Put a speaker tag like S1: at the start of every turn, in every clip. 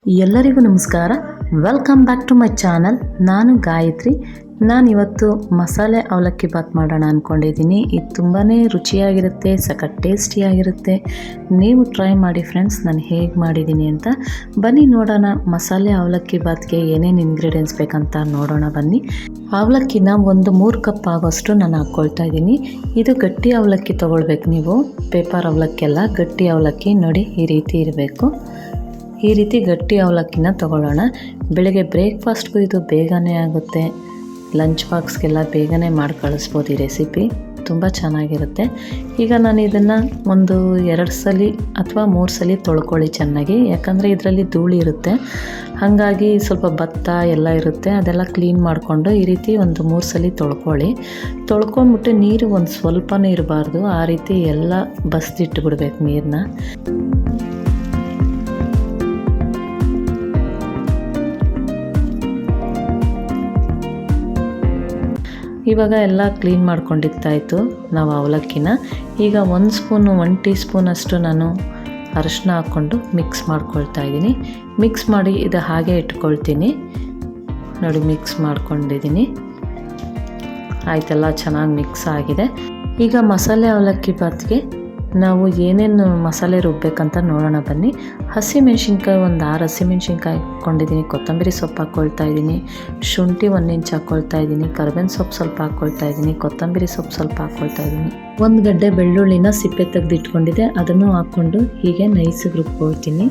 S1: ಎಲ್ಲರಿಗೂ ನಮಸ್ಕಾರ. Welcome back to my channel. ನಾನು ಗಾಯತ್ರಿ. ನಾನಿವತ್ತು ಮಸಾಲೆ ಅವಲಕ್ಕಿ ಬಾತ್ ಮಾಡೋಣ ಅಂದ್ಕೊಂಡಿದ್ದೀನಿ. ಇದು ತುಂಬಾ ರುಚಿಯಾಗಿರುತ್ತೆ, ಸಖತ್ ಟೇಸ್ಟಿಯಾಗಿರುತ್ತೆ. ನೀವು ಟ್ರೈ ಮಾಡಿ ಫ್ರೆಂಡ್ಸ್, ನಾನು ಹೇಗೆ ಮಾಡಿದ್ದೀನಿ ಅಂತ. ಬನ್ನಿ ನೋಡೋಣ ಮಸಾಲೆ ಅವಲಕ್ಕಿ ಬಾತ್ಗೆ ಏನೇನು ಇಂಗ್ರೀಡಿಯೆಂಟ್ಸ್ ಬೇಕಂತ ನೋಡೋಣ ಬನ್ನಿ. ಅವಲಕ್ಕಿನ ಒಂದು 3 ಕಪ್ ಆಗೋಷ್ಟು ನಾನು ಹಾಕ್ಕೊಳ್ತಾ ಇದ್ದೀನಿ. ಇದು ಗಟ್ಟಿ ಅವಲಕ್ಕಿ ತೊಗೊಳ್ಬೇಕು ನೀವು, ಪೇಪರ್ ಅವಲಕ್ಕಿ ಅಲ್ಲ, ಗಟ್ಟಿ ಅವಲಕ್ಕಿ. ನೋಡಿ ಈ ರೀತಿ ಇರಬೇಕು. ಈ ರೀತಿ ಗಟ್ಟಿ ಅವಲಕ್ಕಿನ ತೊಗೊಳ್ಳೋಣ. ಬೆಳಗ್ಗೆ ಬ್ರೇಕ್ಫಾಸ್ಟ್ಗೂ ಇದು ಬೇಗನೆ ಆಗುತ್ತೆ, ಲಂಚ್ ಬಾಕ್ಸ್ಗೆಲ್ಲ ಬೇಗನೆ ಮಾಡಿ ಕಳಿಸ್ಬೋದು. ಈ ರೆಸಿಪಿ ತುಂಬ ಚೆನ್ನಾಗಿರುತ್ತೆ. ಈಗ ನಾನು ಇದನ್ನು ಒಂದು 2 ಸಲ ಅಥವಾ 3 ಸಲ ತೊಳ್ಕೊಳ್ಳಿ ಚೆನ್ನಾಗಿ, ಯಾಕಂದರೆ ಇದರಲ್ಲಿ ಧೂಳು ಇರುತ್ತೆ. ಹಾಗಾಗಿ ಸ್ವಲ್ಪ ಭತ್ತ ಎಲ್ಲ ಇರುತ್ತೆ, ಅದೆಲ್ಲ ಕ್ಲೀನ್ ಮಾಡಿಕೊಂಡು ಈ ರೀತಿ ಒಂದು 3 ಸಲ ತೊಳ್ಕೊಂಬಿಟ್ಟು ನೀರು ಒಂದು ಸ್ವಲ್ಪನೂ ಇರಬಾರ್ದು, ಆ ರೀತಿ ಎಲ್ಲ ಬಸ್ದಿಟ್ಬಿಡ್ಬೇಕು ನೀರನ್ನ. ಇವಾಗ ಎಲ್ಲ ಕ್ಲೀನ್ ಮಾಡ್ಕೊಂಡಿದ್ದಾಯಿತು ನಾವು ಅವಲಕ್ಕಿನ. ಈಗ 1 ಟೀ ಸ್ಪೂನ್ ಅಷ್ಟು ನಾನು ಅರಿಶಿನ ಹಾಕ್ಕೊಂಡು ಮಿಕ್ಸ್ ಮಾಡ್ಕೊಳ್ತಾ ಇದ್ದೀನಿ. ಮಿಕ್ಸ್ ಮಾಡಿ ಇದು ಹಾಗೆ ಇಟ್ಕೊಳ್ತೀನಿ. ನೋಡಿ ಮಿಕ್ಸ್ ಮಾಡ್ಕೊಂಡಿದ್ದೀನಿ. ಆಯ್ತೆಲ್ಲ ಚೆನ್ನಾಗಿ ಮಿಕ್ಸ್ ಆಗಿದೆ. ಈಗ ಮಸಾಲೆ ಅವಲಕ್ಕಿ ಬಾತ್ಗೆ ನಾವು ಏನೇನು ಮಸಾಲೆ ರುಬ್ಬೇಕಂತ ನೋಡೋಣ ಬನ್ನಿ. ಹಸಿಮೆಣ್ಸಿನ್ಕಾಯಿ ಒಂದು 6 ಹಸಿಮೆಣ್ಸಿನ್ಕಾಯಿ ಹಾಕ್ಕೊಂಡಿದ್ದೀನಿ. ಕೊತ್ತಂಬರಿ ಸೊಪ್ಪು ಹಾಕ್ಕೊಳ್ತಾ ಇದ್ದೀನಿ. ಶುಂಠಿ 1 ಇಂಚ್ ಹಾಕ್ಕೊಳ್ತಾ ಇದ್ದೀನಿ. ಕರ್ಬೇವಿನ ಸೊಪ್ಪು ಸ್ವಲ್ಪ ಹಾಕ್ಕೊಳ್ತಾ ಇದ್ದೀನಿ. ಕೊತ್ತಂಬರಿ ಸೊಪ್ಪು ಸ್ವಲ್ಪ ಹಾಕ್ಕೊಳ್ತಾ ಇದ್ದೀನಿ. 1 ಗಡ್ಡೆ ಬೆಳ್ಳುಳ್ಳಿನ ಸಿಪ್ಪೆ ತೆಗೆದಿಟ್ಕೊಂಡಿದ್ದೆ, ಅದನ್ನು ಹಾಕ್ಕೊಂಡು ಹೀಗೆ ನೈಸಿಗೆ ರುಬ್ಕೊಳ್ತೀನಿ.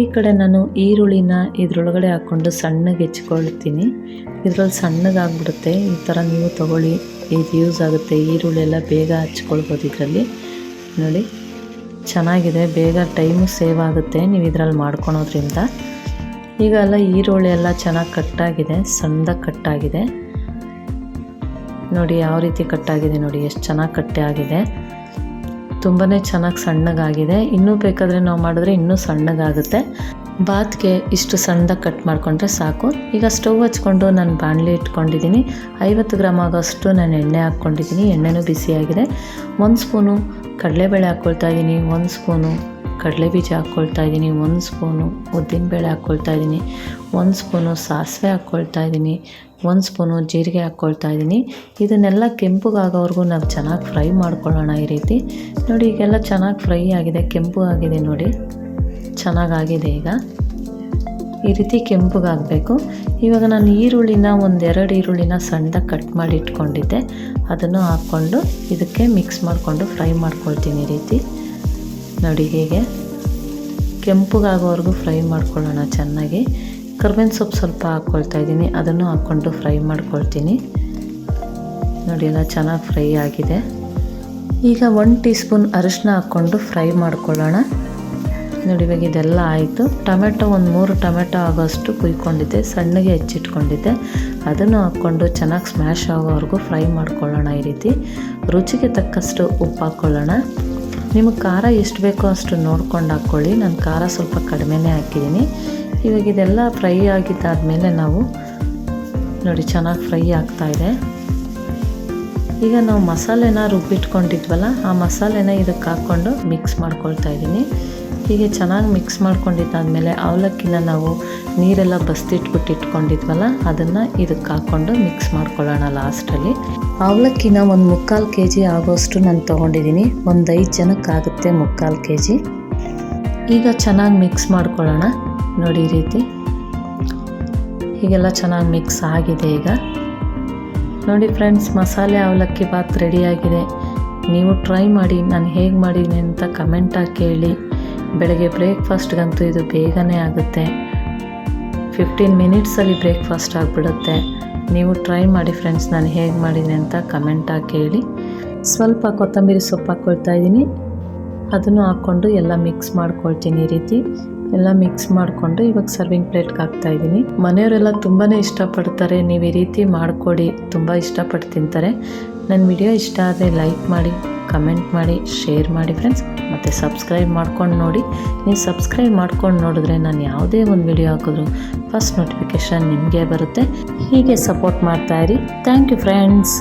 S1: ಈ ಕಡೆ ನಾನು ಈರುಳ್ಳಿನ ಇದ್ರೊಳಗಡೆ ಹಾಕ್ಕೊಂಡು ಸಣ್ಣಗೆ ಹೆಚ್ಕೊಳ್ತೀನಿ. ಇದ್ರಲ್ಲಿ ಸಣ್ಣಗೆ ಆಗಿಬಿಡುತ್ತೆ. ಈ ಥರ ನೀವು ತೊಗೊಳ್ಳಿ, ಇದು ಯೂಸ್ ಆಗುತ್ತೆ. ಈರುಳ್ಳಿ ಎಲ್ಲ ಬೇಗ ಹಚ್ಕೊಳ್ಬೋದು ಇದರಲ್ಲಿ. ನೋಡಿ ಚೆನ್ನಾಗಿದೆ, ಬೇಗ ಟೈಮು ಸೇವ್ ಆಗುತ್ತೆ ನೀವು ಇದರಲ್ಲಿ ಮಾಡ್ಕೊಳೋದ್ರಿಂದ. ಈಗ ಎಲ್ಲ ಈರುಳ್ಳಿ ಎಲ್ಲ ಚೆನ್ನಾಗಿ ಕಟ್ಟಾಗಿದೆ, ಸಣ್ಣದಾಗಿ ಕಟ್ಟಾಗಿದೆ. ನೋಡಿ ಯಾವ ರೀತಿ ಕಟ್ಟಾಗಿದೆ, ನೋಡಿ ಎಷ್ಟು ಚೆನ್ನಾಗಿ ಕಟ್ಟೆ ಆಗಿದೆ. ತುಂಬಾ ಚೆನ್ನಾಗಿ ಸಣ್ಣಗಾಗಿದೆ. ಇನ್ನೂ ಬೇಕಾದರೆ ನಾವು ಮಾಡಿದ್ರೆ ಇನ್ನೂ ಸಣ್ಣಗಾಗುತ್ತೆ. ಬಾತ್ಗೆ ಇಷ್ಟು ಸಣ್ಣದಾಗಿ ಕಟ್ ಮಾಡಿಕೊಂಡ್ರೆ ಸಾಕು. ಈಗ ಸ್ಟವ್ ಹಚ್ಕೊಂಡು ನಾನು ಬಾಣಲಿ ಇಟ್ಕೊಂಡಿದ್ದೀನಿ. 50 ಗ್ರಾಮ್ ಆಗೋಷ್ಟು ನಾನು ಎಣ್ಣೆ ಹಾಕ್ಕೊಂಡಿದ್ದೀನಿ. ಎಣ್ಣೆನೂ ಬಿಸಿಯಾಗಿದೆ. 1 ಸ್ಪೂನು ಕಡಲೆಬೇಳೆ ಹಾಕ್ಕೊಳ್ತಾ ಇದ್ದೀನಿ. 1 ಸ್ಪೂನು ಕಡಲೆ ಬೀಜ ಹಾಕ್ಕೊಳ್ತಾ ಇದ್ದೀನಿ. 1 ಸ್ಪೂನು ಉದ್ದಿನಬೇಳೆ ಹಾಕ್ಕೊಳ್ತಾ ಇದ್ದೀನಿ. 1 ಸ್ಪೂನು ಸಾಸಿವೆ ಹಾಕ್ಕೊಳ್ತಾ ಇದ್ದೀನಿ. 1 ಸ್ಪೂನು ಜೀರಿಗೆ ಹಾಕ್ಕೊಳ್ತಾ ಇದ್ದೀನಿ. ಇದನ್ನೆಲ್ಲ ಕೆಂಪುಗಾಗೋವರೆಗೂ ನಾವು ಚೆನ್ನಾಗಿ ಫ್ರೈ ಮಾಡ್ಕೊಳ್ಳೋಣ. ಈ ರೀತಿ ನೋಡಿ ಈಗೆಲ್ಲ ಚೆನ್ನಾಗಿ ಫ್ರೈ ಆಗಿದೆ, ಕೆಂಪು ಆಗಿದೆ. ನೋಡಿ ಚೆನ್ನಾಗಾಗಿದೆ. ಈಗ ಈ ರೀತಿ ಕೆಂಪುಗಾಗಬೇಕು. ಇವಾಗ ನಾನು ಈರುಳ್ಳಿನ 1-2 ಈರುಳ್ಳಿನ ಸಣ್ಣದಾಗಿ ಕಟ್ ಮಾಡಿ ಇಟ್ಕೊಂಡಿದ್ದೆ, ಅದನ್ನು ಹಾಕ್ಕೊಂಡು ಇದಕ್ಕೆ ಮಿಕ್ಸ್ ಮಾಡಿಕೊಂಡು ಫ್ರೈ ಮಾಡ್ಕೊಳ್ತೀನಿ. ಈ ರೀತಿ ನೋಡಿ ಹೀಗೆ ಕೆಂಪುಗಾಗೋವರೆಗೂ ಫ್ರೈ ಮಾಡ್ಕೊಳ್ಳೋಣ ಚೆನ್ನಾಗಿ. ಕರ್ಬೇವಿನ ಸೊಪ್ಪು ಸ್ವಲ್ಪ ಹಾಕ್ಕೊಳ್ತಾ ಇದ್ದೀನಿ, ಅದನ್ನು ಹಾಕ್ಕೊಂಡು ಫ್ರೈ ಮಾಡ್ಕೊಳ್ತೀನಿ. ನೋಡಿ ಎಲ್ಲ ಚೆನ್ನಾಗಿ ಫ್ರೈ ಆಗಿದೆ. ಈಗ 1 ಟೀ ಸ್ಪೂನ್ ಅರಿಶಿನ ಹಾಕ್ಕೊಂಡು ಫ್ರೈ ಮಾಡ್ಕೊಳ್ಳೋಣ. ನೋಡಿ ಇವಾಗ ಇದೆಲ್ಲ ಆಯಿತು. ಟೊಮೆಟೊ 3 ಟೊಮೆಟೊ ಆಗೋಷ್ಟು ಕುಯ್ಕೊಂಡಿದ್ದೆ, ಸಣ್ಣಗೆ ಹೆಚ್ಚಿಟ್ಕೊಂಡಿದ್ದೆ, ಅದನ್ನು ಹಾಕ್ಕೊಂಡು ಚೆನ್ನಾಗಿ ಸ್ಮ್ಯಾಶ್ ಆಗೋವರೆಗೂ ಫ್ರೈ ಮಾಡ್ಕೊಳ್ಳೋಣ. ಈ ರೀತಿ ರುಚಿಗೆ ತಕ್ಕಷ್ಟು ಉಪ್ಪು ಹಾಕ್ಕೊಳ್ಳೋಣ. ನಿಮಗೆ ಖಾರ ಎಷ್ಟು ಬೇಕೋ ಅಷ್ಟು ನೋಡ್ಕೊಂಡು ಹಾಕ್ಕೊಳ್ಳಿ. ನಾನು ಖಾರ ಸ್ವಲ್ಪ ಕಡಿಮೆನೇ ಹಾಕಿದ್ದೀನಿ. ಇವಾಗ ಇದೆಲ್ಲ ಫ್ರೈ ಆಗಿದ್ದಾದಮೇಲೆ ನಾವು ನೋಡಿ ಚೆನ್ನಾಗಿ ಫ್ರೈ ಆಗ್ತಾಯಿದೆ. ಈಗ ನಾವು ಮಸಾಲೆನ ರುಬ್ಬಿಟ್ಕೊಂಡಿದ್ವಲ್ಲ, ಆ ಮಸಾಲೆನ ಇದಕ್ಕೆ ಹಾಕ್ಕೊಂಡು ಮಿಕ್ಸ್ ಮಾಡ್ಕೊಳ್ತಾ ಇದ್ದೀನಿ. ಹೀಗೆ ಚೆನ್ನಾಗಿ ಮಿಕ್ಸ್ ಮಾಡ್ಕೊಂಡಿದ್ದಾದಮೇಲೆ ಅವಲಕ್ಕಿನ ನಾವು ನೀರೆಲ್ಲ ಇಟ್ಕೊಂಡಿದ್ವಲ್ಲ, ಅದನ್ನು ಇದಕ್ಕೆ ಹಾಕ್ಕೊಂಡು ಮಿಕ್ಸ್ ಮಾಡ್ಕೊಳ್ಳೋಣ. ಲಾಸ್ಟಲ್ಲಿ ಅವಲಕ್ಕಿನ 1/4 kg ಆಗೋಷ್ಟು ನಾನು ತೊಗೊಂಡಿದ್ದೀನಿ. 5 ಜನಕ್ಕಾಗುತ್ತೆ 3/4 kg. ಈಗ ಚೆನ್ನಾಗಿ ಮಿಕ್ಸ್ ಮಾಡ್ಕೊಳ್ಳೋಣ. ನೋಡಿ ಈ ರೀತಿ ಹೀಗೆಲ್ಲ ಚೆನ್ನಾಗಿ ಮಿಕ್ಸ್ ಆಗಿದೆ. ಈಗ ನೋಡಿ ಫ್ರೆಂಡ್ಸ್, ಮಸಾಲೆ ಅವಲಕ್ಕಿ ಬಾತ್ ರೆಡಿಯಾಗಿದೆ. ನೀವು ಟ್ರೈ ಮಾಡಿ, ನಾನು ಹೇಗೆ ಮಾಡಿದ್ದೀನಿ ಅಂತ ಕಮೆಂಟಾಗಿ ಕೇಳಿ. ಬೆಳಗ್ಗೆ ಬ್ರೇಕ್ಫಾಸ್ಟ್ಗಂತೂ ಇದು ಬೇಗನೆ ಆಗುತ್ತೆ. 15 ಮಿನಿಟ್ಸಲ್ಲಿ ಬ್ರೇಕ್ಫಾಸ್ಟ್ ಆಗಿಬಿಡುತ್ತೆ. ನೀವು ಟ್ರೈ ಮಾಡಿ ಫ್ರೆಂಡ್ಸ್, ನಾನು ಹೇಗೆ ಮಾಡಿದ್ದೀನಿ ಅಂತ ಕಮೆಂಟಾಗಿ ಕೇಳಿ. ಸ್ವಲ್ಪ ಕೊತ್ತಂಬರಿ ಸೊಪ್ಪು ಹಾಕ್ಕೊಳ್ತಾ ಇದ್ದೀನಿ, ಅದನ್ನು ಹಾಕ್ಕೊಂಡು ಎಲ್ಲ ಮಿಕ್ಸ್ ಮಾಡ್ಕೊಳ್ತೀನಿ. ಈ ರೀತಿ ಎಲ್ಲ ಮಿಕ್ಸ್ ಮಾಡಿಕೊಂಡು ಇವಾಗ ಸರ್ವಿಂಗ್ ಪ್ಲೇಟ್ಗೆ ಹಾಕ್ತಾಯಿದ್ದೀನಿ. ಮನೆಯವರೆಲ್ಲ ತುಂಬಾ ಇಷ್ಟಪಡ್ತಾರೆ. ನೀವು ಈ ರೀತಿ ಮಾಡಿಕೊಡಿ, ತುಂಬ ಇಷ್ಟಪಟ್ಟು ತಿಂತಾರೆ. ನನ್ನ ವಿಡಿಯೋ ಇಷ್ಟ ಆದರೆ ಲೈಕ್ ಮಾಡಿ, ಕಮೆಂಟ್ ಮಾಡಿ, ಶೇರ್ ಮಾಡಿ ಫ್ರೆಂಡ್ಸ್. ಮತ್ತು ಸಬ್ಸ್ಕ್ರೈಬ್ ಮಾಡ್ಕೊಂಡು ನೋಡಿ. ನೀವು ಸಬ್ಸ್ಕ್ರೈಬ್ ಮಾಡ್ಕೊಂಡು ನೋಡಿದ್ರೆ ನಾನು ಯಾವುದೇ ಒಂದು ವಿಡಿಯೋ ಹಾಕಿದ್ರು ಫಸ್ಟ್ ನೋಟಿಫಿಕೇಷನ್ ನಿಮಗೆ ಬರುತ್ತೆ. ಹೀಗೆ ಸಪೋರ್ಟ್ ಮಾಡ್ತಾಯಿರಿ. Thank you friends.